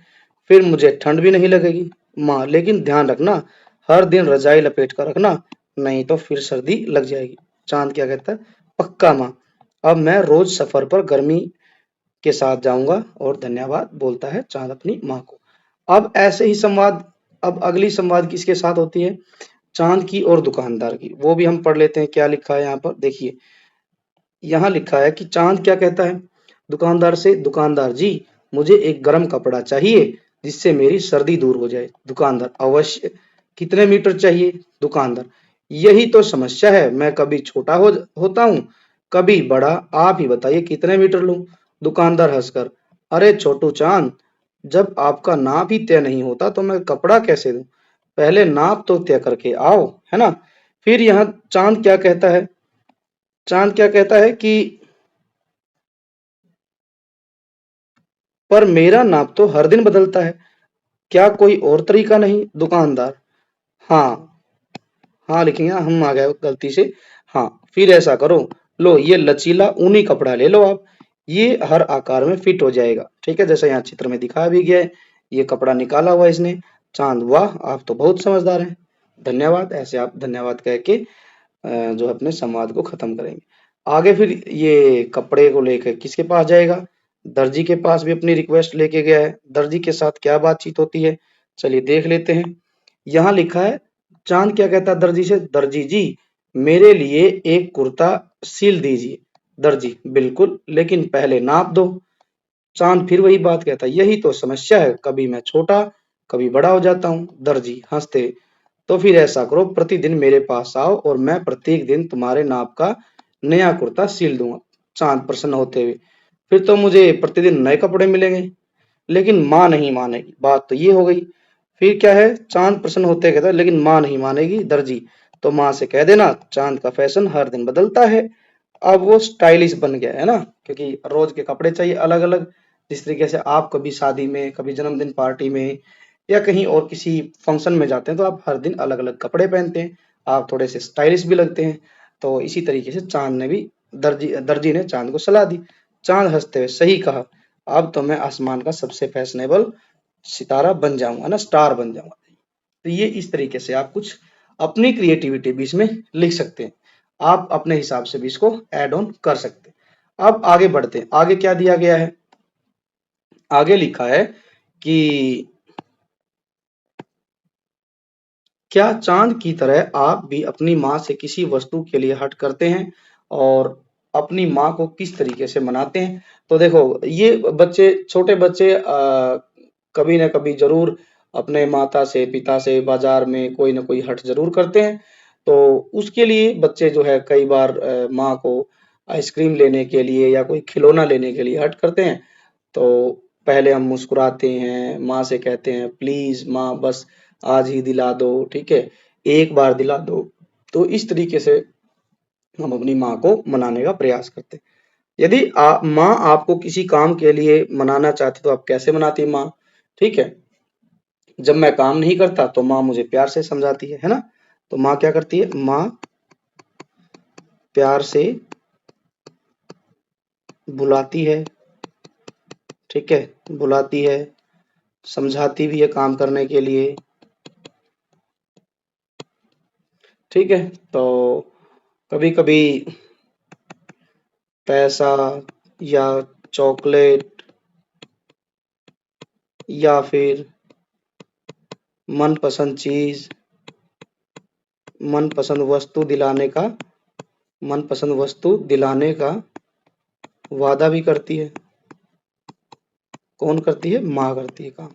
फिर मुझे ठंड भी नहीं लगेगी। माँ, लेकिन ध्यान रखना, हर दिन रजाई लपेट कर रखना, नहीं तो फिर सर्दी लग जाएगी। चांद क्या कहता है, पक्का माँ, अब मैं रोज सफर पर गर्मी के साथ जाऊंगा, और धन्यवाद बोलता है चांद अपनी माँ को। अब ऐसे ही संवाद, अब अगली संवाद किसके साथ होती है, चांद की और दुकानदार की। वो भी हम पढ़ लेते हैं, क्या लिखा है यहाँ पर देखिए। यहाँ लिखा है कि चांद क्या कहता है दुकानदार से, दुकानदार जी, मुझे एक गर्म कपड़ा चाहिए जिससे मेरी सर्दी दूर हो जाए। दुकानदार, अवश्य, कितने मीटर चाहिए? दुकानदार, यही तो समस्या है, मैं कभी छोटा होता हूँ, कभी बड़ा, आप ही बताइए कितने मीटर लूं? दुकानदार हंसकर, अरे छोटू चांद, जब आपका नाप ही तय नहीं होता तो मैं कपड़ा कैसे दूं? पहले नाप तो तय करके आओ, है ना। फिर यहाँ चांद क्या कहता है, चांद क्या कहता है कि पर मेरा नाप तो हर दिन बदलता है, क्या कोई और तरीका नहीं? दुकानदार, हाँ, हाँ लिखेंगे ना, हम आ गए गलती से। हाँ, फिर ऐसा करो, लो ये लचीला ऊनी कपड़ा ले लो आप, ये हर आकार में फिट हो जाएगा। ठीक है, जैसा यहाँ चित्र में दिखाया भी गया है, ये कपड़ा निकाला हुआ है इसने। चांद, वाह आप तो बहुत समझदार हैं। धन्यवाद, ऐसे आप धन्यवाद कह के जो अपने संवाद को खत्म करेंगे। आगे फिर ये कपड़े को लेकर किसके पास जाएगा? दर्जी के पास भी अपनी रिक्वेस्ट लेके गया है। दर्जी के साथ क्या बातचीत होती है, चलिए देख लेते हैं। यहाँ लिखा है, चांद क्या कहता है दर्जी से? दर्जी जी, मेरे लिए एक कुर्ता सिल दीजिए। दर्जी, बिल्कुल, लेकिन पहले नाप दो। चांद फिर वही बात कहता है, यही तो समस्या है, कभी मैं छोटा कभी बड़ा हो जाता हूँ। दर्जी हंसते, तो फिर ऐसा करो, प्रतिदिन मेरे पास आओ और मैं प्रत्येक दिन तुम्हारे नाप का नया कुर्ता सिल दूंगा। चांद प्रसन्न होते हुए, फिर तो मुझे प्रतिदिन नए कपड़े मिलेंगे। लेकिन माँ नहीं मानेगी, बात तो ये हो गई। फिर क्या है, चांद प्रसन्न होते कहता है, लेकिन माँ नहीं मानेगी। दर्जी, तो माँ से कह देना चांद का फैशन हर दिन बदलता है। अब वो स्टाइलिश बन गया है ना, क्योंकि रोज के कपड़े चाहिए अलग अलग। जिस तरीके से आप कभी शादी में, कभी जन्मदिन पार्टी में या कहीं और किसी फंक्शन में जाते हैं तो आप हर दिन अलग अलग कपड़े पहनते हैं, आप थोड़े से स्टाइलिश भी लगते हैं। तो इसी तरीके से चांद ने भी, दर्जी ने चांद को सलाह दी। चांद हंसते हुए, सही कहा, अब तो मैं आसमान का सबसे फैशनेबल सितारा बन जाऊंगा ना, स्टार बन जाऊंगा। तो ये इस तरीके से आप कुछ अपनी क्रिएटिविटी भी इसमें लिख सकते हैं, आप अपने हिसाब से भी इसको ऐड ऑन कर सकते हैं। अब आगे बढ़ते हैं, आगे क्या दिया गया है? आगे लिखा है कि क्या चांद की तरह आप भी अपनी माँ से किसी वस्तु के लिए हट करते हैं और अपनी माँ को किस तरीके से मनाते हैं? तो देखो, ये बच्चे, छोटे बच्चे कभी ना कभी जरूर अपने माता से, पिता से बाजार में कोई ना कोई हट जरूर करते हैं। तो उसके लिए बच्चे जो है कई बार माँ को आइसक्रीम लेने के लिए या कोई खिलौना लेने के लिए हट करते हैं। तो पहले हम मुस्कुराते हैं, माँ से कहते हैं प्लीज माँ बस आज ही दिला दो, ठीक है, एक बार दिला दो। तो इस तरीके से हम अपनी माँ को मनाने का प्रयास करते हैं। यदि माँ आपको किसी काम के लिए मनाना चाहती तो आप कैसे मनाती है माँ? ठीक है, जब मैं काम नहीं करता तो माँ मुझे प्यार से समझाती है ना। तो माँ क्या करती है? माँ प्यार से बुलाती है, ठीक है, बुलाती है, समझाती भी है काम करने के लिए। ठीक है, तो कभी कभी पैसा या चॉकलेट या फिर मनपसंद चीज, मनपसंद वस्तु दिलाने का, मनपसंद वस्तु दिलाने का वादा भी करती है। कौन करती है? माँ करती है काम।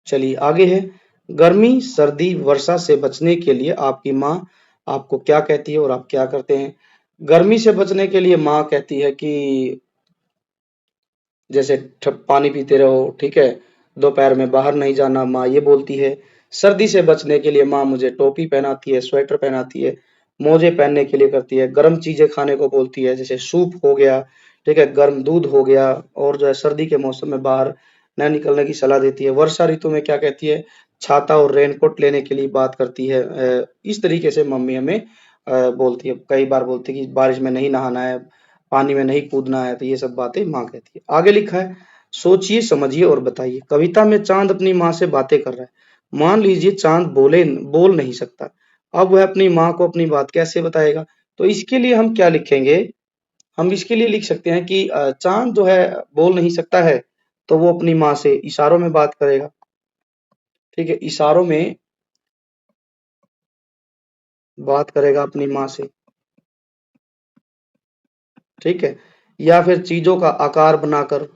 चलिए आगे है, गर्मी सर्दी वर्षा से बचने के लिए आपकी माँ आपको क्या कहती है और आप क्या करते हैं? गर्मी से बचने के लिए माँ कहती है कि जैसे पानी पीते रहो, ठीक है, दोपहर में बाहर नहीं जाना, माँ ये बोलती है। सर्दी से बचने के लिए माँ मुझे टोपी पहनाती है, स्वेटर पहनाती है, मोजे पहनने के लिए करती है, गर्म चीजें खाने को बोलती है, जैसे सूप हो गया, ठीक है, गर्म दूध हो गया, और जो है सर्दी के मौसम में बाहर न निकलने की सलाह देती है। वर्षा ऋतु में क्या कहती है? छाता और रेनकोट लेने के लिए बात करती है। इस तरीके से मम्मी हमें बोलती है, कई बार बोलती है कि बारिश में नहीं नहाना है, पानी में नहीं कूदना है। तो ये सब बातें माँ कहती है। आगे लिखा है, सोचिए समझिए और बताइए। कविता में चांद अपनी माँ से बातें कर रहा है। मान लीजिए चांद बोल नहीं सकता, अब वह अपनी माँ को अपनी बात कैसे बताएगा? तो इसके लिए हम क्या लिखेंगे? हम इसके लिए लिख सकते हैं कि चांद जो है बोल नहीं सकता है, तो वो अपनी माँ से इशारों में बात करेगा। ठीक है, इशारों में बात करेगा अपनी माँ से, ठीक है, या फिर चीजों का आकार बनाकर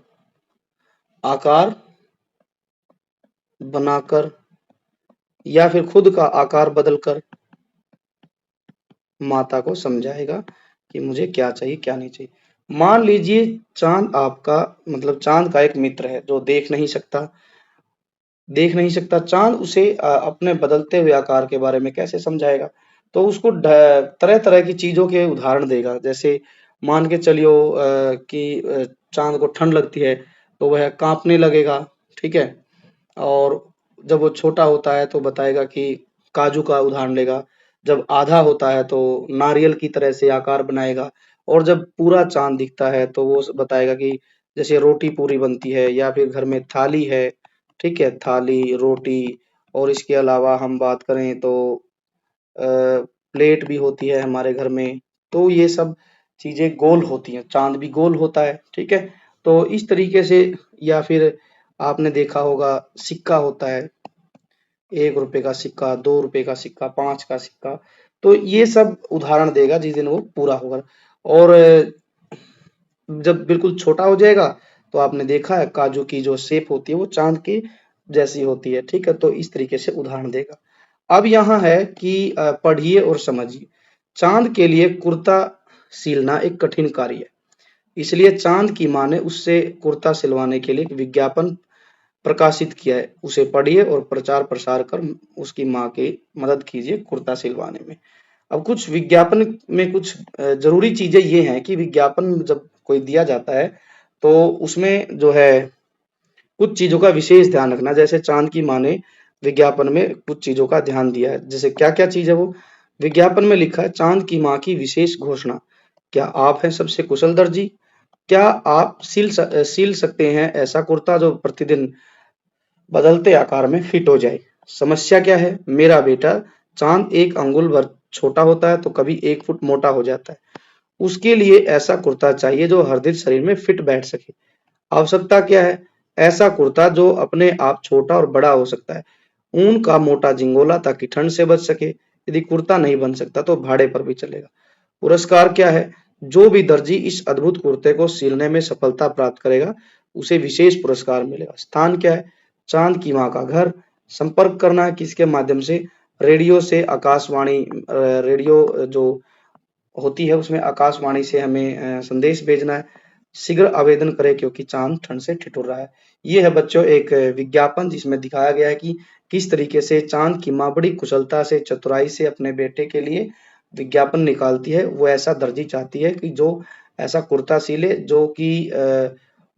या फिर खुद का आकार बदलकर माता को समझाएगा कि मुझे क्या चाहिए क्या नहीं चाहिए। मान लीजिए चांद आपका, मतलब चांद का एक मित्र है जो देख नहीं सकता, चांद उसे अपने बदलते हुए आकार के बारे में कैसे समझाएगा? तो उसको तरह तरह की चीजों के उदाहरण देगा। जैसे मान के चलियो कि चांद को ठंड लगती है, तो वह कांपने लगेगा, ठीक है। और जब वो छोटा होता है तो बताएगा कि काजू का उदाहरण लेगा। जब आधा होता है तो नारियल की तरह से आकार बनाएगा। और जब पूरा चांद दिखता है तो वो बताएगा कि जैसे रोटी पूरी बनती है, या फिर घर में थाली है, ठीक है, थाली रोटी। और इसके अलावा हम बात करें तो प्लेट भी होती है हमारे घर में। तो ये सब चीजें गोल होती हैं, चांद भी गोल होता है, ठीक है। तो इस तरीके से, या फिर आपने देखा होगा सिक्का होता है, 1 रुपए का सिक्का, 2 रुपए का सिक्का, 5 का सिक्का। तो ये सब उदाहरण देगा जिस दिन वो पूरा होगा। और जब बिल्कुल छोटा हो जाएगा तो आपने देखा है काजू की जो शेप होती है वो चांद की जैसी होती है, ठीक है। तो इस तरीके से उदाहरण देगा। अब यहाँ है कि पढ़िए और समझिए। चांद के लिए कुर्ता सिलना एक कठिन कार्य है, इसलिए चांद की माँ ने उससे कुर्ता सिलवाने के लिए एक विज्ञापन प्रकाशित किया है। उसे पढ़िए और प्रचार प्रसार कर उसकी माँ की मदद कीजिए कुर्ता सिलवाने में। अब कुछ विज्ञापन में कुछ जरूरी चीजें ये हैं कि विज्ञापन जब कोई दिया जाता है तो उसमें जो है कुछ चीजों का विशेष ध्यान रखना। जैसे चांद की माँ ने विज्ञापन में कुछ चीजों का ध्यान दिया है। जैसे क्या क्या चीज है वो विज्ञापन में लिखा है, चांद की माँ की विशेष घोषणा, क्या आप हैं सबसे कुशल दर्जी? क्या आप सिल सकते हैं ऐसा कुर्ता जो प्रतिदिन बदलते आकार में फिट हो जाए? समस्या क्या है? मेरा बेटा, चांद 1 अंगुल भर छोटा होता है तो कभी 1 फुट मोटा हो जाता है। उसके लिए ऐसा कुर्ता चाहिए जो हर दिन शरीर में फिट बैठ सके। आवश्यकता क्या है? ऐसा कुर्ता जो अपने आप छोटा और बड़ा हो सकता है। ऊन का मोटा जिंगोला ताकि ठंड से बच सके। यदि कुर्ता नहीं बन सकता तो भाड़े पर भी चलेगा। पुरस्कार क्या है? जो भी दर्जी इस अद्भुत कुर्ते को सिलने में सफलता प्राप्त करेगा उसे विशेष पुरस्कार मिलेगा। स्थान क्या है? चांद की माँ का घर। संपर्क करना है किसके माध्यम से? रेडियो से, आकाशवाणी, रेडियो जो होती है उसमें आकाशवाणी से हमें संदेश भेजना है। शीघ्र आवेदन करें क्योंकि चांद ठंड से ठिठुर रहा है। ये है बच्चों एक विज्ञापन जिसमें दिखाया गया है कि किस तरीके से चांद की माँ बड़ी कुशलता से, चतुराई से अपने बेटे के लिए विज्ञापन निकालती है। वो ऐसा दर्जी चाहती है कि जो ऐसा कुर्ता सिले जो कि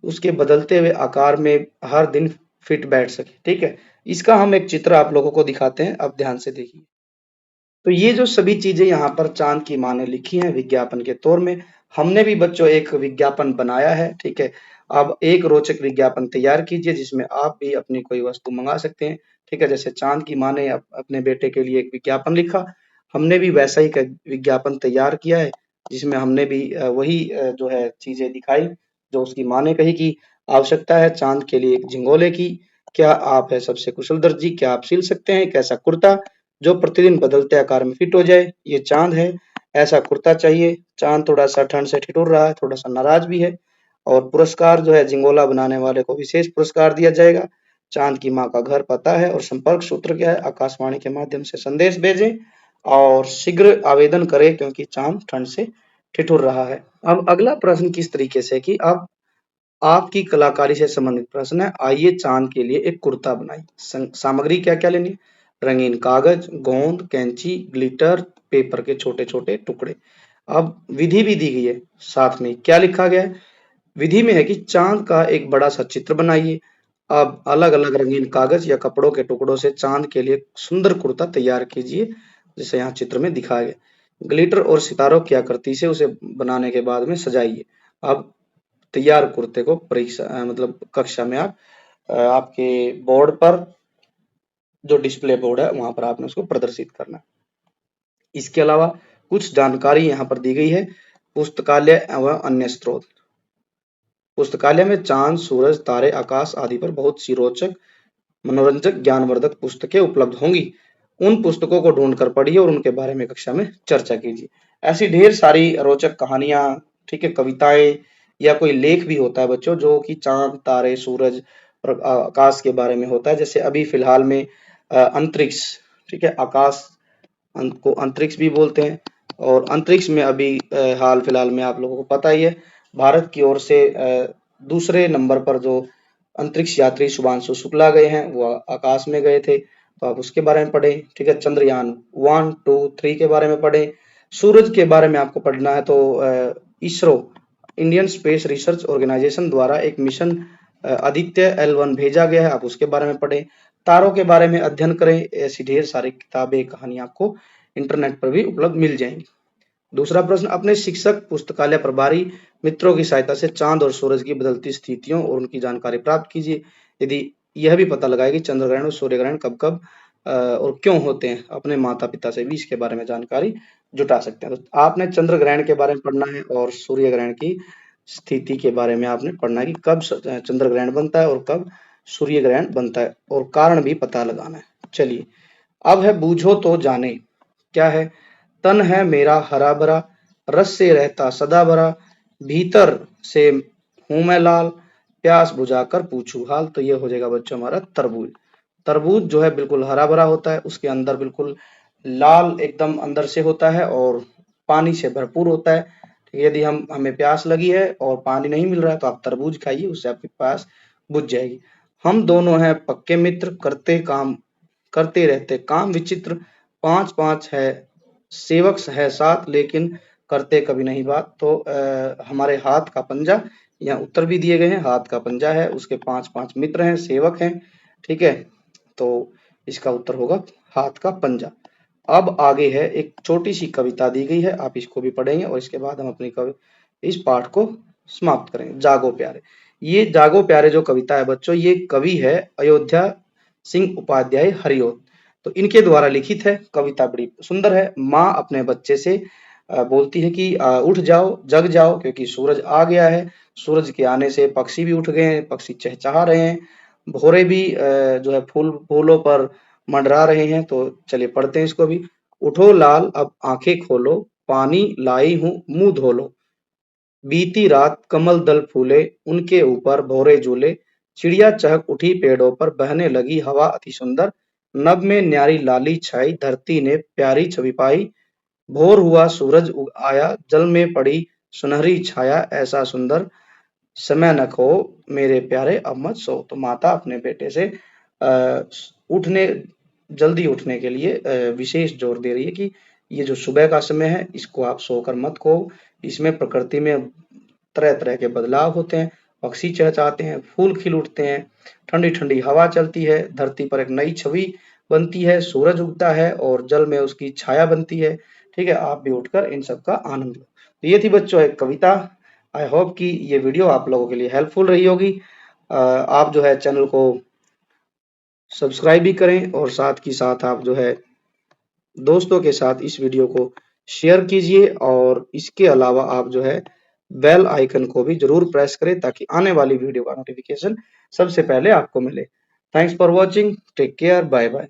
उसके बदलते हुए आकार में हर दिन फिट बैठ सके, ठीक है। इसका हम एक चित्र आप लोगों को दिखाते हैं, अब ध्यान से देखिए। तो ये जो सभी चीजें यहाँ पर चांद की माँ ने लिखी हैं विज्ञापन के तौर में, हमने भी बच्चों एक विज्ञापन बनाया है, ठीक है। अब एक रोचक विज्ञापन तैयार कीजिए जिसमें आप भी अपनी कोई वस्तु मंगा सकते हैं, ठीक है। जैसे चांद की माँ ने अपने बेटे के लिए एक विज्ञापन लिखा, हमने भी वैसा ही का विज्ञापन तैयार किया है जिसमें हमने भी वही जो है चीजें दिखाई जो उसकी माँ ने कही कि आवश्यकता है चांद के लिए एक झिंगोले की। क्या आप है सबसे कुशल दर्जी? क्या आप सिल सकते हैं एक ऐसा कुर्ता जो प्रतिदिन बदलते आकार में फिट हो जाए? ये चांद है, ऐसा कुर्ता चाहिए। चांद थोड़ा सा ठंड से ठिठुर रहा है, थोड़ा सा नाराज भी है। और पुरस्कार जो है झिंगोला बनाने वाले को विशेष पुरस्कार दिया जाएगा। चांद की माँ का घर पता है। और संपर्क सूत्र क्या है? आकाशवाणी के माध्यम से संदेश भेजें और शीघ्र आवेदन करें क्योंकि चांद ठंड से ठिठुर रहा है। अब अगला प्रश्न किस तरीके से कि अब आपकी कलाकारी से संबंधित प्रश्न है। आइए चांद के लिए एक कुर्ता बनाइए। सामग्री क्या क्या लेनी है? रंगीन कागज, गोंद, कैंची, ग्लिटर, पेपर के छोटे छोटे टुकड़े। अब विधि भी दी गई है, साथ में क्या लिखा गया है? विधि में है कि चांद का एक बड़ा सा चित्र बनाइए। अब अलग अलग रंगीन कागज या कपड़ों के टुकड़ों से चांद के लिए सुंदर कुर्ता तैयार कीजिए जैसे यहाँ चित्र में दिखाया गया। ग्लिटर और सितारों की आकृति से उसे बनाने के बाद में सजाइए। अब तैयार कुर्ते को परीक्षा मतलब कक्षा में आप आपके बोर्ड पर जो डिस्प्ले बोर्ड है वहां पर आपने उसको प्रदर्शित करना है। इसके अलावा कुछ जानकारी यहाँ पर दी गई है। पुस्तकालय एवं अन्य स्रोत। पुस्तकालय में चांद, सूरज, तारे, आकाश आदि पर बहुत सी रोचक, मनोरंजक, ज्ञानवर्धक पुस्तकें उपलब्ध होंगी। उन पुस्तकों को ढूंढकर पढ़िए और उनके बारे में कक्षा में चर्चा कीजिए। ऐसी ढेर सारी रोचक कहानियां, ठीक है, कविताएं या कोई लेख भी होता है बच्चों जो कि चांद, तारे, सूरज और आकाश के बारे में होता है। जैसे अभी फिलहाल में अंतरिक्ष, ठीक है, आकाश को अंतरिक्ष भी बोलते हैं। और अंतरिक्ष में अभी हाल फिलहाल में आप लोगों को पता ही है भारत की ओर से दूसरे नंबर पर जो अंतरिक्ष यात्री शुभांशु शुक्ला गए हैं वो आकाश में गए थे, तो आप उसके बारे में पढ़ें, ठीक है। चंद्रयान 1, 2, 3 के बारे में पढ़ें। सूरज के बारे में आपको पढ़ना है तो ISRO, Indian space research organisation द्वारा एक मिशन आदित्य L1 भेजा गया है, आप उसके बारे में पढ़ें। तारों के बारे में अध्ययन करें। ऐसी ढेर सारी किताबें, कहानी आपको इंटरनेट पर भी उपलब्ध मिल जाएंगी। दूसरा प्रश्न, अपने शिक्षक, पुस्तकालय प्रभारी, मित्रों की सहायता से चांद और सूरज की बदलती स्थितियों और उनकी जानकारी प्राप्त कीजिए। यदि यह भी पता लगाए कि चंद्र ग्रहण और सूर्य ग्रहण कब कब और क्यों होते हैं, अपने माता पिता से भी इसके बारे में जानकारी जुटा सकते हैं। तो आपने चंद्र ग्रहण के बारे में पढ़ना है और सूर्य ग्रहण की स्थिति के बारे में आपने पढ़ना है कि कब चंद्र ग्रहण बनता है और कब सूर्य ग्रहण बनता है, और कारण भी पता लगाना है। चलिए, अब है बूझो तो जाने। क्या है? तन है मेरा हरा भरा, रस से रहता सदा भरा, भीतर से हूं मैं लाल, प्यास बुझाकर पूछूं हाल। तो ये हो जाएगा बच्चों हमारा तरबूज। तरबूज जो है बिल्कुल हरा भरा होता है, उसके अंदर बिल्कुल लाल एकदम अंदर से होता है और पानी से भरपूर होता है। यदि हमें प्यास लगी है और पानी नहीं मिल रहा है तो आप तरबूज खाइए, उससे आपकी प्यास बुझ जाएगी। हम दोनों हैं पक्के मित्र, करते रहते काम विचित्र, पांच पांच है सेवक है साथ, लेकिन करते कभी नहीं बात। तो हमारे हाथ का पंजा, यहाँ उत्तर भी दिए गए हैं, हाथ का पंजा है, उसके पांच पांच मित्र हैं, सेवक हैं। ठीक है, तो इसका उत्तर होगा हाथ का पंजा। अब आगे है एक छोटी सी कविता दी गई है, आप इसको भी पढ़ेंगे और इसके बाद हम अपनी इस पाठ को समाप्त करेंगे। जागो प्यारे। ये जागो प्यारे जो कविता है बच्चों, ये कवि है अयोध्या सिंह उपाध्याय हरिओत। तो इनके द्वारा लिखित है। कविता बड़ी सुंदर है। माँ अपने बच्चे से बोलती है कि उठ जाओ, जग जाओ, क्योंकि सूरज आ गया है। सूरज के आने से पक्षी भी उठ गए हैं, पक्षी चहचहा रहे हैं, भौरे भी जो है फूलों पर मंडरा रहे हैं। तो चलिए पढ़ते हैं इसको भी। उठो लाल अब आंखें खोलो, पानी लाई हूँ मुंह धो लो, बीती रात कमल दल फूले, उनके ऊपर भौरे झूले, चिड़िया चहक उठी पेड़ों पर, बहने लगी हवा अति सुंदर, नभ में न्यारी लाली छाई, धरती ने प्यारी छवि पाई, भोर हुआ सूरज आया, जल में पड़ी सुनहरी छाया, ऐसा सुंदर समय न खो मेरे प्यारे अब मत सो। तो माता अपने बेटे से उठने जल्दी उठने के लिए विशेष जोर दे रही है कि ये जो सुबह का समय है, इसको आप सोकर मत खो। इसमें प्रकृति में तरह तरह के बदलाव होते हैं, पक्षी चहचहाते हैं, फूल खिल उठते हैं, ठंडी ठंडी हवा चलती है, धरती पर एक नई छवि बनती है, सूरज उगता है और जल में उसकी छाया बनती है। ठीक है, आप भी उठकर इन सब का आनंद लो। तो ये थी बच्चों एक कविता। आई होप कि ये वीडियो आप लोगों के लिए हेल्पफुल रही होगी। आप जो है चैनल को सब्सक्राइब भी करें और साथ ही साथ आप जो है दोस्तों के साथ इस वीडियो को शेयर कीजिए, और इसके अलावा आप जो है बेल आइकन को भी जरूर प्रेस करें ताकि आने वाली वीडियो का नोटिफिकेशन सबसे पहले आपको मिले। Thanks for watching, take care, bye bye.